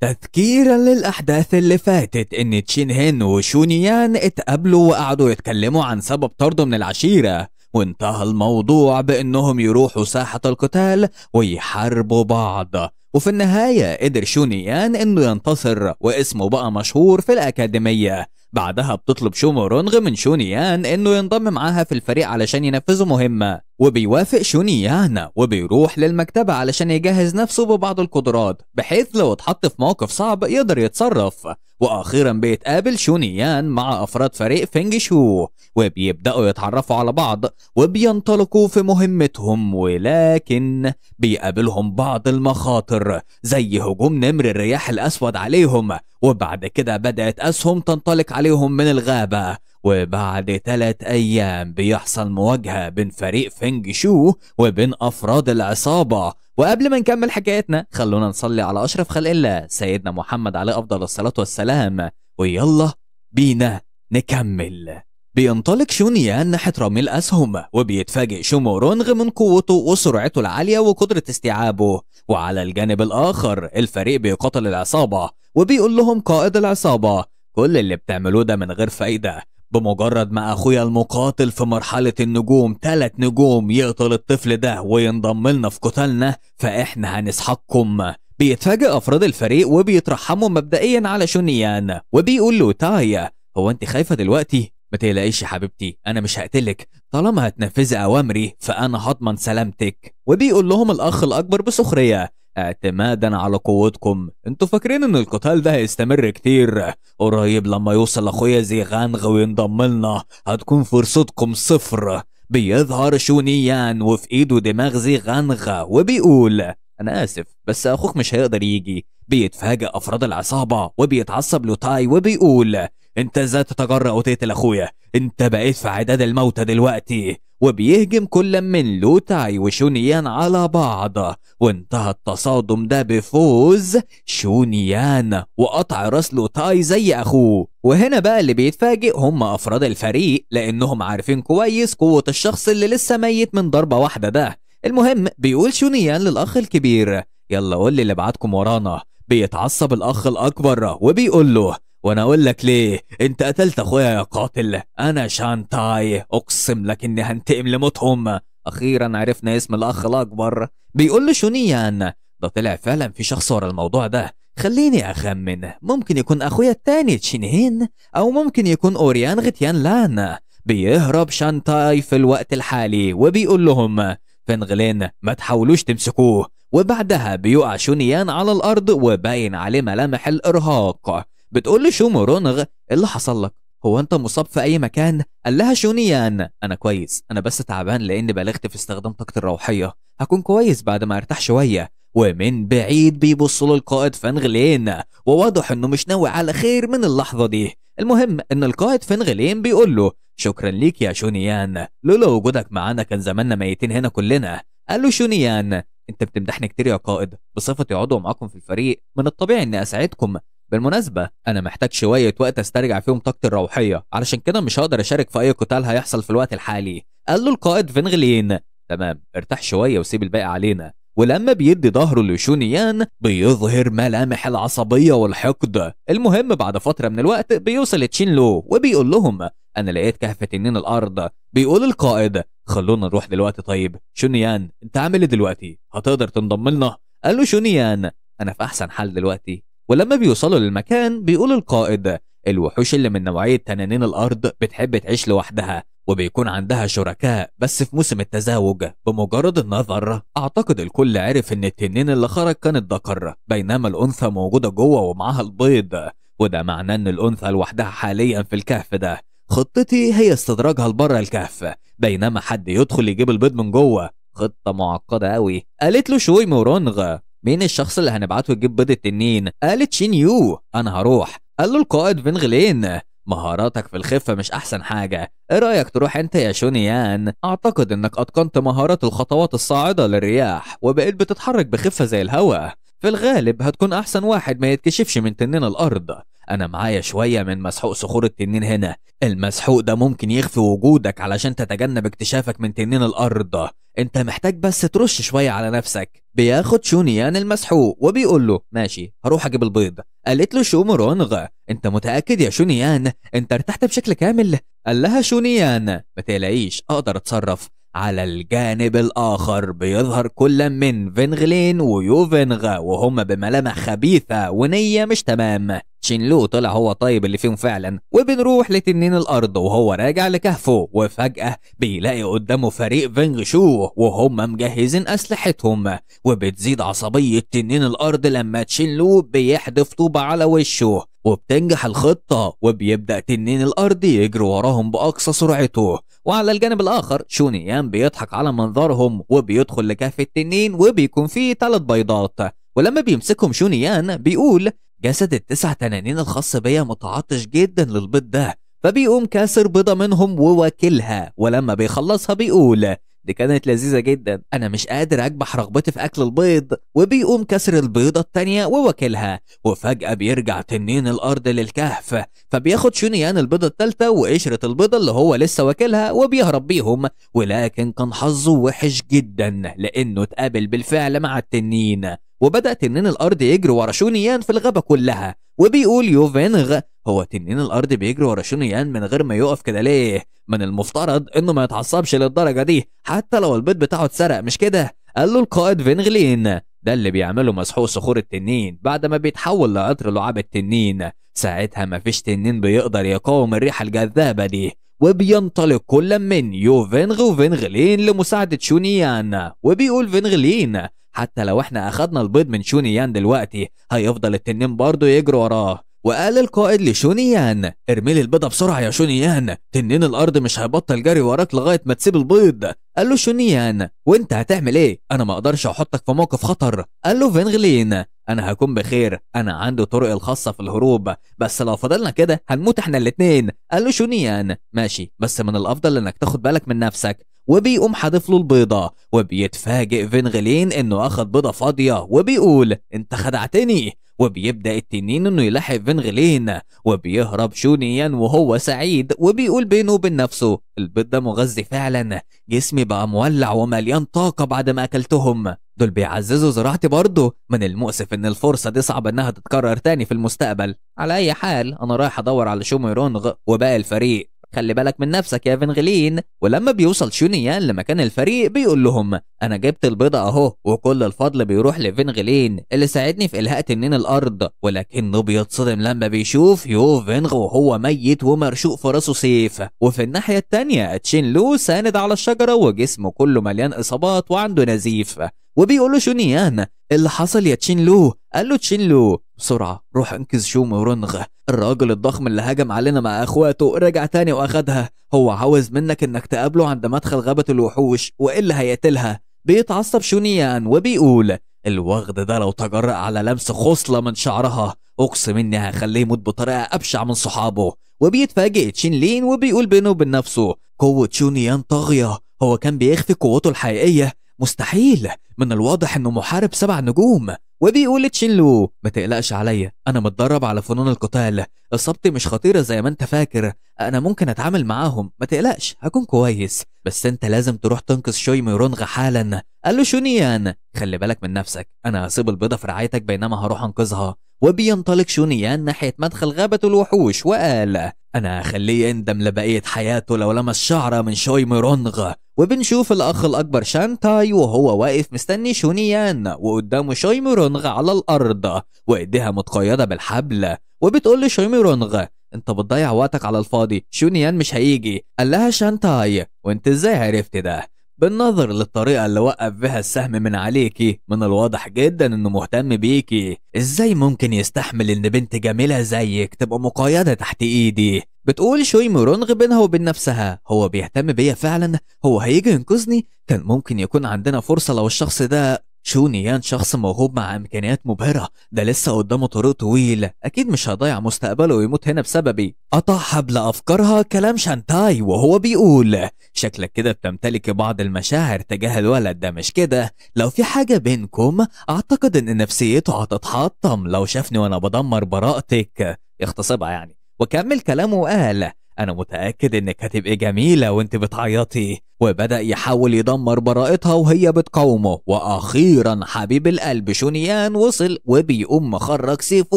تذكيرا للأحداث اللي فاتت إن تشين هين وشونيان اتقابلوا وقعدوا يتكلموا عن سبب طرده من العشيرة، وانتهى الموضوع بإنهم يروحوا ساحة القتال ويحاربوا بعض. وفي النهاية قدر شونيان إنه ينتصر واسمه بقى مشهور في الأكاديمية. بعدها بتطلب شومورونغ من شونيان إنه ينضم معاها في الفريق علشان ينفذوا مهمة، وبيوافق شونيان وبيروح للمكتبة علشان يجهز نفسه ببعض القدرات بحيث لو اتحط في موقف صعب يقدر يتصرف. وأخيرا بيتقابل شونيان مع أفراد فريق فينج شو وبيبدأوا يتعرفوا على بعض وبينطلقوا في مهمتهم، ولكن بيقابلهم بعض المخاطر زي هجوم نمر الرياح الأسود عليهم، وبعد كده بدأت أسهم تنطلق عليهم من الغابة. وبعد 3 أيام بيحصل مواجهة بين فريق فينج شو وبين أفراد العصابة. وقبل ما نكمل حكايتنا خلونا نصلي على أشرف خلق الله سيدنا محمد عليه أفضل الصلاة والسلام، ويلا بينا نكمل. بينطلق شونيان ناحية رمي الأسهم وبيتفاجئ شومورونغ من قوته وسرعته العالية وقدرة استيعابه. وعلى الجانب الآخر الفريق بيقاتل العصابة وبيقول لهم قائد العصابة كل اللي بتعملوه ده من غير فايدة، بمجرد ما أخويا المقاتل في مرحلة النجوم 3 نجوم يقتل الطفل ده وينضم لنا في قتالنا فإحنا هنسحقكم. بيتفاجئ أفراد الفريق وبيترحموا مبدئيا على شونيان وبيقول له تايا هو أنت خايفة دلوقتي؟ ما تقلقيش يا حبيبتي، أنا مش هقتلك طالما هتنفذي أوامري فأنا هضمن سلامتك. وبيقول لهم الأخ الأكبر بسخرية اعتمادا على قوتكم انتوا فاكرين ان القتال ده هيستمر كتير؟ قريب لما يوصل اخويا زيغانغ وينضم لنا هتكون فرصتكم 0. بيظهر شونيان وفي ايده دماغ زيغانغ وبيقول انا اسف بس اخوك مش هيقدر يجي. بيتفاجئ افراد العصابة وبيتعصب لوتاي وبيقول انت ازاي تتجرأ وتقتل اخويا؟ انت بقيت في عداد الموتى دلوقتي. وبيهجم كل من لوتاي وشونيان على بعض، وانتهى التصادم ده بفوز شونيان وقطع راس لوتاي زي اخوه. وهنا بقى اللي بيتفاجئ هم افراد الفريق لانهم عارفين كويس قوة الشخص اللي لسه ميت من ضربة واحدة ده. المهم بيقول شونيان للاخ الكبير يلا قول لي اللي بعتكم ورانا. بيتعصب الاخ الاكبر وبيقول له وانا اقول لك ليه؟ انت قتلت اخويا يا قاتل، انا شانتاي اقسم لك اني هنتقم لموتهم. اخيرا عرفنا اسم الاخ الاكبر. بيقول له شونيان ده طلع فعلا في شخص ورا الموضوع ده، خليني اخمن ممكن يكون اخويا التاني تشينهين او ممكن يكون اوريان غتيان لان. بيهرب شانتاي في الوقت الحالي وبيقول لهم فنغلين ما تحاولوش تمسكوه. وبعدها بيقع شونيان على الارض وباين عليه ملامح الارهاق. بتقول له شومورونغ ايه اللي حصل لك؟ هو انت مصاب في اي مكان؟ قال لها شونيان انا كويس، انا بس تعبان لاني بلغت في استخدام طاقتي الروحيه، هكون كويس بعد ما ارتاح شويه. ومن بعيد بيبص له القائد فنغلين وواضح انه مش ناوي على خير من اللحظه دي. المهم ان القائد فنغلين بيقول له شكرا ليك يا شونيان، لولا وجودك معانا كان زماننا ميتين هنا كلنا. قال له شونيان انت بتمدحني كتير يا قائد، بصفتي عضو معاكم في الفريق من الطبيعي اني اساعدكم. بالمناسبة أنا محتاج شوية وقت أسترجع فيهم طاقتي الروحية علشان كده مش هقدر أشارك في أي قتال هيحصل في الوقت الحالي. قال له القائد فنغلين تمام ارتاح شوية وسيب الباقي علينا. ولما بيدي ظهره لشونيان بيظهر ملامح العصبية والحقد. المهم بعد فترة من الوقت بيوصل تشين لو وبيقول لهم أنا لقيت كهف تنين الأرض. بيقول القائد خلونا نروح دلوقتي. طيب شونيان أنت عامل إيه دلوقتي؟ هتقدر تنضم لنا؟ قال له شونيان أنا في أحسن حال دلوقتي. ولما بيوصلوا للمكان بيقول القائد الوحوش اللي من نوعية تنانين الأرض بتحب تعيش لوحدها وبيكون عندها شركاء بس في موسم التزاوج. بمجرد النظر أعتقد الكل عرف إن التنين اللي خرج كان الذكر بينما الأنثى موجودة جوه ومعاها البيض، وده معناه إن الأنثى لوحدها حاليا في الكهف ده. خطتي هي استدراجها لبره الكهف بينما حد يدخل يجيب البيض من جوه. خطة معقدة قوي. قالت له شوي مورونغ مين الشخص اللي هنبعته يجيب بيض التنين؟ قالت شين يو انا هروح. قال له القائد فنغلين مهاراتك في الخفة مش احسن حاجة، ايه رأيك تروح انت يا شونيان؟ اعتقد انك اتقنت مهارات الخطوات الصاعدة للرياح وبقيت بتتحرك بخفة زي الهواء، في الغالب هتكون احسن واحد ما يتكشفش من تنين الارض. انا معايا شوية من مسحوق صخور التنين هنا، المسحوق ده ممكن يخفي وجودك علشان تتجنب اكتشافك من تنين الارض. انت محتاج بس ترش شوية على نفسك. بياخد شونيان المسحوق وبيقول له ماشي هروح اجيب البيض. قالت له شو مرونغ انت متأكد يا شونيان انت ارتحت بشكل كامل؟ قال لها شونيان ما تقلقيش اقدر اتصرف. على الجانب الآخر بيظهر كل من فينغلين ويوفينغ وهم بملامح خبيثة ونية مش تمام. تشينلو طلع هو طيب اللي فيهم فعلا. وبنروح لتنين الأرض وهو راجع لكهفه وفجأة بيلاقي قدامه فريق فينغ شو وهم مجهزين أسلحتهم. وبتزيد عصبية تنين الأرض لما تشينلو بيحدف طوبة على وشه وبتنجح الخطة وبيبدأ تنين الأرض يجري وراهم بأقصى سرعته. وعلى الجانب الآخر شونيان بيضحك على منظرهم وبيدخل لكهف التنين وبيكون فيه 3 بيضات. ولما بيمسكهم شونيان بيقول جسد ال9 تنانين الخاص بيا متعطش جدا للبيض ده. فبيقوم كاسر بيضة منهم وواكلها. ولما بيخلصها بيقول دي كانت لذيذة جدا أنا مش قادر أكبح رغبتي في أكل البيض. وبيقوم كسر البيضة التانية وواكلها. وفجأة بيرجع تنين الأرض للكهف فبياخد شونيان البيضة التالتة وقشرة البيضة اللي هو لسه واكلها وبيهرب بيهم. ولكن كان حظه وحش جدا لأنه اتقابل بالفعل مع التنين. وبدأ تنين الأرض يجري ورا شونيان في الغابة كلها. وبيقول يوفينغ هو تنين الأرض بيجري ورا شونيان من غير ما يقف كده ليه؟ من المفترض إنه ما يتعصبش للدرجة دي حتى لو البيض بتاعه اتسرق مش كده؟ قال له القائد فينغلين ده اللي بيعمله مسحوق صخور التنين بعد ما بيتحول لعطر لعاب التنين. ساعتها مفيش تنين بيقدر يقاوم الريحة الجذابة دي. وبينطلق كل من يوفينغ وفينغلين لمساعدة شونيان. وبيقول فينغلين حتى لو احنا اخدنا البيض من شونيان دلوقتي هيفضل التنين برضه يجري وراه. وقال القائد لشونيان ارمي لي البيضة بسرعة يا شونيان تنين الأرض مش هيبطل جري وراك لغاية ما تسيب البيض. قال له شونيان وانت هتعمل ايه؟ انا ما اقدرش احطك في موقف خطر. قال له فينغلين انا هكون بخير انا عندي طرق الخاصة في الهروب بس لو فضلنا كده هنموت احنا الاتنين. قال له شونيان ماشي بس من الافضل انك تاخد بالك من نفسك. وبيقوم حادف له البيضة وبيتفاجئ فينغلين انه اخد بيضة فاضية وبيقول انت خدعتني. وبيبدأ التنين انه يلاحق فينغلين وبيهرب شونيان وهو سعيد وبيقول بينه وبين نفسه البيض ده مغذي فعلا جسمي بقى مولع ومليان طاقة بعد ما اكلتهم. دول بيعززوا زراعتي برضه. من المؤسف ان الفرصة دي صعب انها تتكرر تاني في المستقبل. على اي حال انا رايح ادور على شوميرونغ وباقي الفريق. خلي بالك من نفسك يا فينغلين. ولما بيوصل شونيان لمكان الفريق بيقول لهم انا جبت البيضة اهو وكل الفضل بيروح لفينغلين اللي ساعدني في الهاء تنين الارض. ولكنه بيتصدم لما بيشوف يوفينغ وهو ميت ومرشوق في راسه سيف. وفي الناحية التانية تشينلو ساند على الشجرة وجسمه كله مليان اصابات وعنده نزيف. وبيقول له شونيان اللي حصل يا تشينلو؟ قال له تشينلو بسرعة روح انقذ شوميرونغ الراجل الضخم اللي هجم علينا مع اخواته رجع تاني واخدها. هو عاوز منك انك تقابله عند مدخل غابة الوحوش والا هيقتلها. بيتعصب شونيان وبيقول الوغد ده لو تجرأ على لمس خصلة من شعرها اقسم اني هخليه يموت بطريقة ابشع من صحابه. وبيتفاجئ تشينلين وبيقول بينه وبين نفسه قوة شونيان طاغية. هو كان بيخفي قوته الحقيقية؟ مستحيل من الواضح انه محارب 7 نجوم. وبيقول تشينلو ما تقلقش عليا انا متدرب على فنون القتال اصابتي مش خطيرة زي ما انت فاكر انا ممكن اتعامل معاهم ما تقلقش هكون كويس بس انت لازم تروح تنقذ شوميرونغ حالا. قال له شونيان خلي بالك من نفسك انا هسيب البيضة في رعايتك بينما هروح انقذها. وبينطلق شونيان ناحية مدخل غابة الوحوش وقال انا هخليه يندم لبقية حياته لو لمس شعره من شوميرونغ. وبنشوف الاخ الاكبر شانتاي وهو واقف مستني شونيان وقدامه شوميرونغ على الارض وايديها متقيدة بالحبل. وبتقول له شوميرونغ انت بتضيع وقتك على الفاضي شونيان مش هيجي. قال لها شانتاي وانت ازاي عرفت ده؟ بالنظر للطريقة اللي وقف بها السهم من عليكي من الواضح جدا انه مهتم بيكي. ازاي ممكن يستحمل ان بنت جميلة زيك تبقى مقيدة تحت ايدي؟ بتقول شوميرونغ بينها وبين نفسها هو بيهتم بيا فعلا؟ هو هيجي ينقذني؟ كان ممكن يكون عندنا فرصة لو الشخص ده شونيان شخص موهوب مع امكانيات مبهرة ده لسه قدامه طريق طويل اكيد مش هيضيع مستقبله ويموت هنا بسببي. قطع حبل افكارها كلام شانتاي وهو بيقول شكلك كده بتمتلك بعض المشاعر تجاه الولد ده مش كده؟ لو في حاجة بينكم اعتقد ان نفسيته هتتحطم لو شافني وانا بدمر براءتك. يغتصبها يعني. وكمل كلامه وقال انا متأكد انك هتبقي جميلة وانت بتعيطي. وبدأ يحاول يدمر براءتها وهي بتقاومه. وأخيرا حبيب القلب شونيان وصل وبيقوم مخرج سيفه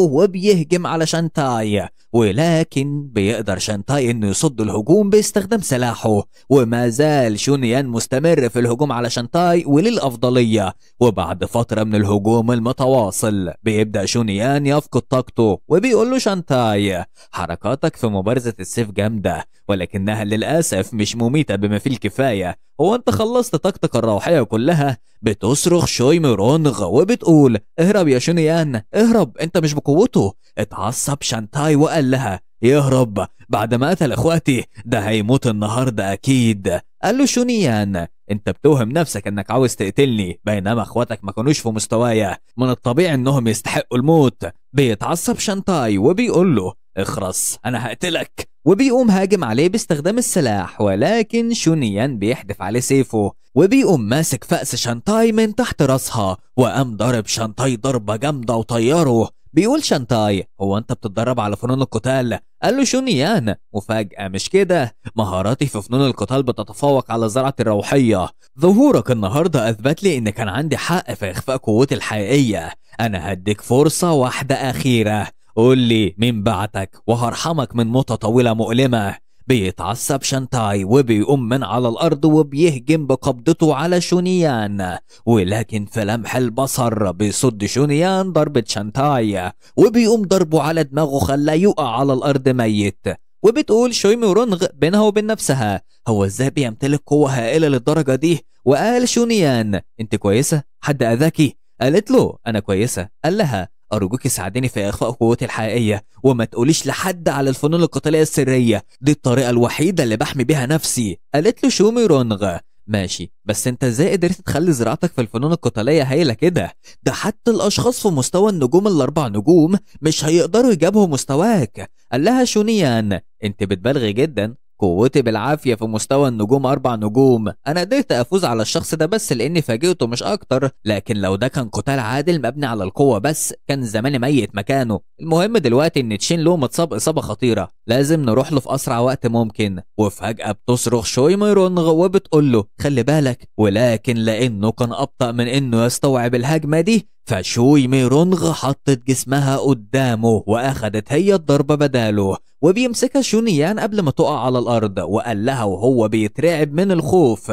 وبيهجم على شانتاي، ولكن بيقدر شانتاي انه يصد الهجوم باستخدام سلاحه. وما زال شونيان مستمر في الهجوم على شانتاي وللأفضلية. وبعد فترة من الهجوم المتواصل بيبدأ شونيان يفقد طاقته وبيقول له شانتاي حركاتك في مبارزة السيف جامدة ولكنها للأسف مش مميتة بما فيه الكفاية. هو انت خلصت طاقتك الروحية كلها؟ بتصرخ شوي ميرونغ وبتقول اهرب يا شونيان اهرب، انت مش بقوته. اتعصب شانتاي وقال لها يهرب بعد ما قتل اخواتي؟ ده هيموت النهارده اكيد. قال له شونيان انت بتوهم نفسك انك عاوز تقتلني بينما اخواتك ما كانوش في مستوايا، من الطبيعي انهم يستحقوا الموت. بيتعصب شانتاي وبيقول له اخرس انا هقتلك، وبيقوم هاجم عليه باستخدام السلاح. ولكن شونيان بيحدف عليه سيفه وبيقوم ماسك فأس شانتاي من تحت راسها وقام ضرب شانتاي ضربة جامدة وطيره. بيقول شانتاي هو انت بتتدرب على فنون القتال؟ قال له شونيان مفاجأة مش كده، مهاراتي في فنون القتال بتتفوق على زرعتي الروحية. ظهورك النهاردة اثبت لي ان كان عندي حق في اخفاء قوتي الحقيقية. انا هديك فرصة واحدة اخيرة، قول لي مين بعتك وهرحمك من موتة طويلة مؤلمة. بيتعصب شانتاي وبيقوم من على الأرض وبيهجم بقبضته على شونيان، ولكن في لمح البصر بيصد شونيان ضربة شانتاي وبيقوم ضربه على دماغه خلاه يقع على الأرض ميت. وبتقول شوي ميرونغ بينها وبين نفسها هو ازاي بيمتلك قوة هائلة للدرجة دي؟ وقال شونيان انت كويسة؟ حد أذاكي؟ قالت له أنا كويسة. قال لها أرجوك ساعديني في إخفاء قوتي الحقيقية وما تقوليش لحد على الفنون القتالية السرية، دي الطريقة الوحيدة اللي بحمي بيها نفسي. قالت له شو ميرونغ ماشي، بس انت ازاي قدرت تخلي زراعتك في الفنون القتالية هايلة كده؟ ده حتى الأشخاص في مستوى النجوم الأربع نجوم مش هيقدروا يجابهوا مستواك. قال لها شونيان انت بتبالغي جدا، قوتي بالعافية في مستوى النجوم 4 نجوم، أنا قدرت أفوز على الشخص ده بس لأني فاجئته مش أكتر، لكن لو ده كان قتال عادل مبني على القوة بس كان زماني ميت مكانه. المهم دلوقتي إن تشين لو متصاب إصابة خطيرة، لازم نروح له في أسرع وقت ممكن. وفجأة بتصرخ شوي ميرونغ وبتقول له خلي بالك، ولكن لأنه كان أبطأ من إنه يستوعب الهجمة دي فشوي ميرونغ حطت جسمها قدامه وأخدت هي الضربة بداله، وبيمسكها شونيان قبل ما تقع على الأرض وقال لها وهو بيترعب من الخوف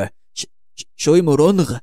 شوي ميرونغ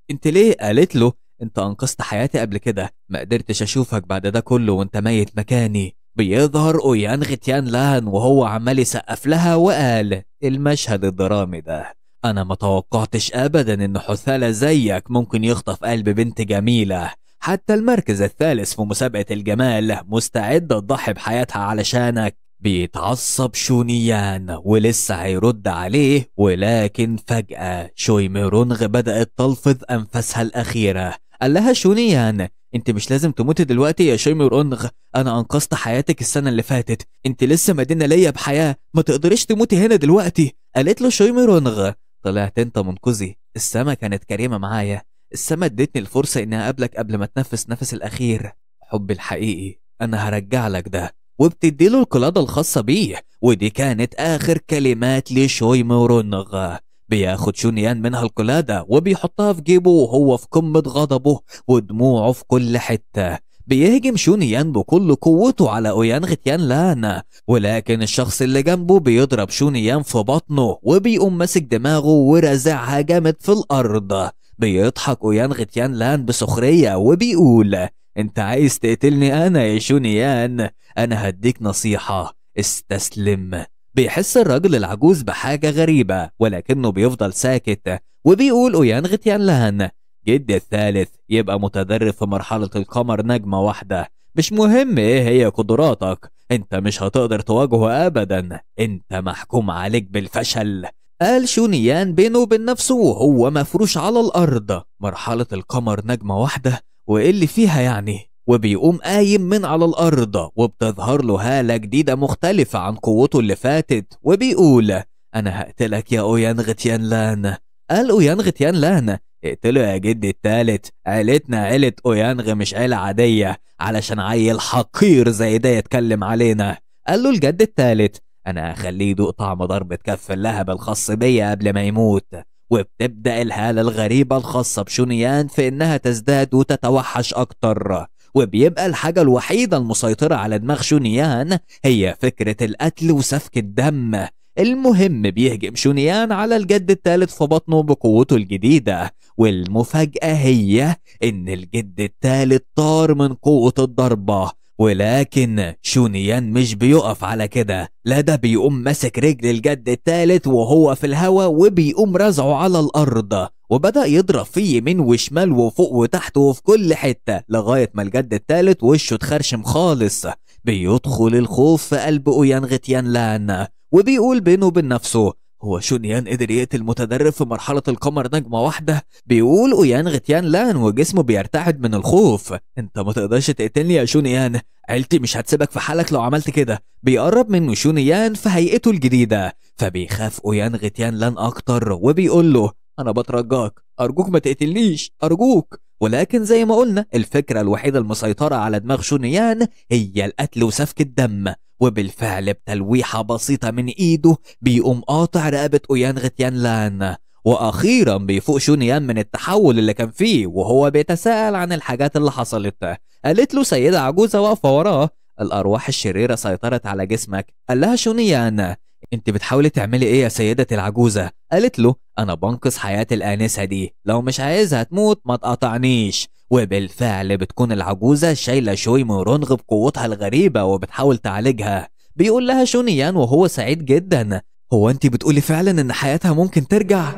انت ليه؟ قالت له انت أنقذت حياتي قبل كده، ما قدرتش أشوفك بعد ده كله وانت ميت مكاني. بيظهر أويان غتيان لان وهو عمال يسقف لها وقال المشهد الدرامي ده أنا ما توقعتش أبدا إن حثالة زيك ممكن يخطف قلب بنت جميلة، حتى المركز الثالث في مسابقة الجمال مستعدة تضحي بحياتها علشانك. بيتعصب شونيان ولسه هيرد عليه، ولكن فجأة شوي ميرونغ بدأت تلفظ أنفاسها الأخيرة. قال لها شونيان انت مش لازم تموتي دلوقتي يا شوي ميرونغ، انا انقذت حياتك السنة اللي فاتت، انت لسه مدينة ليا بحياة، ما تقدريش تموتي هنا دلوقتي. قالت له شوي ميرونغ طلعت انت منقذي، السما كانت كريمة معايا، السما ادتني الفرصة اني اقابلك قبل ما تنفس نفس الاخير، حبي الحقيقي انا هرجع لك ده. وبتديله القلادة الخاصة بيه، ودي كانت اخر كلمات لشوي ميرونغ. بياخد شونيان منها القلادة وبيحطها في جيبه وهو في قمة غضبه ودموعه في كل حتة. بيهجم شونيان بكل قوته على أويان غتيان لان، ولكن الشخص اللي جنبه بيضرب شونيان في بطنه وبيقوم ماسك دماغه ورزعها جامد في الأرض. بيضحك أويان غتيان لان بسخرية وبيقول انت عايز تقتلني انا يا شونيان؟ انا هديك نصيحة، استسلم. بيحس الراجل العجوز بحاجة غريبة ولكنه بيفضل ساكت، وبيقول أويان غتيان لان جدي الثالث يبقى متدرب في مرحلة القمر نجمة واحدة، مش مهم ايه هي قدراتك، انت مش هتقدر تواجهه ابدا، انت محكوم عليك بالفشل. قال شونيان بينه وبين نفسه وهو مفروش على الأرض مرحلة القمر نجمة واحدة وإيه اللي فيها يعني؟ وبيقوم قايم من على الأرض وبتظهر له هالة جديدة مختلفة عن قوته اللي فاتت، وبيقول أنا هقتلك يا أويان غتيان لان. قال أويان غتيان لان اقتله يا جدي التالت، عيلتنا عيلة أويانغ مش عيلة عادية علشان عيل حقير زي ده يتكلم علينا. قال له الجد التالت أنا هخليه يدوق طعم ضربة كف اللهب الخاص بيا قبل ما يموت. وبتبدأ الهالة الغريبة الخاصة بشونيان في إنها تزداد وتتوحش أكتر، وبيبقى الحاجة الوحيدة المسيطرة على دماغ شونيان هي فكرة القتل وسفك الدم. المهم بيهجم شونيان على الجد الثالث في بطنه بقوته الجديدة، والمفاجأة هي إن الجد الثالث طار من قوة الضربة. ولكن شونيان مش بيقف على كده، لا ده بيقوم ماسك رجل الجد الثالث وهو في الهوا وبيقوم رازعه على الأرض، وبدأ يضرب فيه يمين وشمال وفوق وتحت وفي كل حتة لغاية ما الجد الثالث وشه اتخرشم خالص. بيدخل الخوف في قلب أويان غتيان لان، وبيقول بينه وبين نفسه هو شونيان قدر يقتل متدرب في مرحلة القمر نجمة واحدة؟ بيقول أويان غتيان لان وجسمه بيرتعد من الخوف. انت ما تقدرش تقتلني يا شونيان، عيلتي مش هتسيبك في حالك لو عملت كده. بيقرب منه شونيان في هيئته الجديدة، فبيخاف أويان غتيان لان أكتر وبيقول له أنا بترجاك أرجوك ما تقتلنيش أرجوك. ولكن زي ما قلنا الفكرة الوحيدة المسيطرة على دماغ شونيان هي القتل وسفك الدم، وبالفعل بتلويحة بسيطة من إيده بيقوم قاطع رقبة أويان غتيان لان. وأخيرا بيفوق شونيان من التحول اللي كان فيه وهو بيتساءل عن الحاجات اللي حصلت. قالت له سيدة عجوزة واقفة وراه الأرواح الشريرة سيطرت على جسمك. قال لها شونيان انت بتحاولي تعملي ايه يا سيدة العجوزة؟ قالت له انا بنقذ حياة الآنسة دي، لو مش عايزها تموت ما تقاطعنيش. وبالفعل بتكون العجوزة شايلة شوي مورونغ بقوتها الغريبة وبتحاول تعالجها. بيقول لها شونيان وهو سعيد جدا هو انت بتقولي فعلا ان حياتها ممكن ترجع؟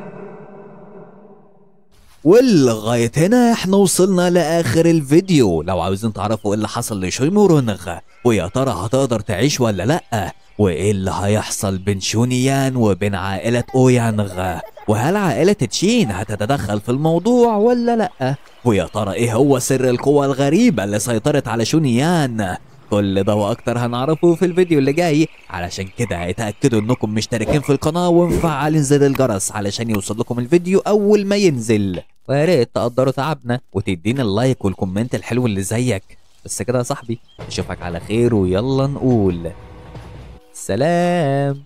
ولغاية هنا احنا وصلنا لآخر الفيديو. لو عاوزين تعرفوا ايه اللي حصل لشوي مورونغ ويا ترى هتقدر تعيش ولا لأ، وايه اللي هيحصل بين شونيان وبين عائلة أويانغ، وهل عائلة تشين هتتدخل في الموضوع ولا لأ، ويا ترى ايه هو سر القوة الغريبة اللي سيطرت على شونيان، كل ده واكتر هنعرفه في الفيديو اللي جاي. علشان كده اتأكدوا انكم مشتركين في القناة ومفعلين زر الجرس علشان يوصل لكم الفيديو اول ما ينزل. ويا ريت تقدروا تعبنا وتدينا اللايك والكومنت الحلو اللي زيك. بس كده يا صاحبي، اشوفك على خير ويلا نقول سلام.